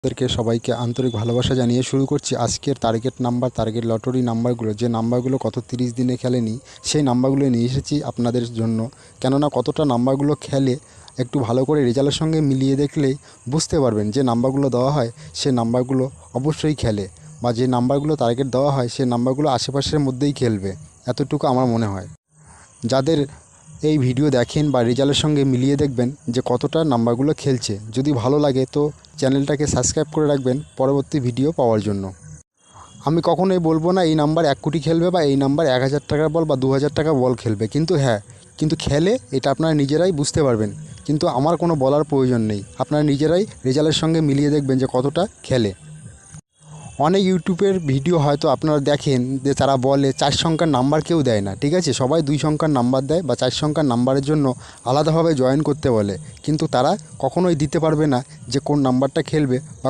আপনাদেরকে সবাইকে আন্তরিক ভালোবাসা জানিয়ে শুরু করছি আজকের টার্গেট নাম্বার, টার্গেট লটারি নাম্বারগুলো। যে নাম্বারগুলো গত 30 দিনে খেলেনি সেই নাম্বারগুলো নিয়ে এসেছি আপনাদের জন্য। কেননা কতটা নাম্বারগুলো খেলে একটু ভালো করে রেজাল্টের সঙ্গে মিলিয়ে দেখলেই বুঝতে পারবেন যে নাম্বারগুলো দেওয়া হয় সে নাম্বারগুলো অবশ্যই খেলে, বা যে নাম্বারগুলো টার্গেট দেওয়া হয় সে নাম্বারগুলো আশেপাশের মধ্যেই খেলবে, এতটুকু আমার মনে হয়। যাদের এই ভিডিও দেখেন বা রেজাল্টের সঙ্গে মিলিয়ে দেখবেন যে কতটা নাম্বারগুলো খেলছে। যদি ভালো লাগে তো চ্যানেলটাকে সাবস্ক্রাইব করে রাখবেন পরবর্তী ভিডিও পাওয়ার জন্য। আমি কখনোই বলবো না এই নাম্বার 1 কোটি খেলবে বা এই নাম্বার 1000 টাকার বল বা 2000 টাকার বল খেলবে, কিন্তু হ্যাঁ, কিন্তু খেলে এটা আপনারা নিজেরাই বুঝতে পারবেন। কিন্তু আমার কোনো বলার প্রয়োজন নেই, আপনারা নিজেরাই রেজাল্টের সঙ্গে মিলিয়ে দেখবেন যে কতটা খেলে। অনেক ইউটিউবের ভিডিও হয়তো আপনারা দেখেন যে তারা বলে 4 সংখ্যার নাম্বার কেউ দেয় না, ঠিক আছে, সবাই 2 সংখ্যার নাম্বার দেয় বা 4 সংখ্যার নাম্বারের জন্য আলাদাভাবে জয়েন করতে বলে, কিন্তু তারা কখনোই দিতে পারবে না যে কোন নাম্বারটা খেলবে বা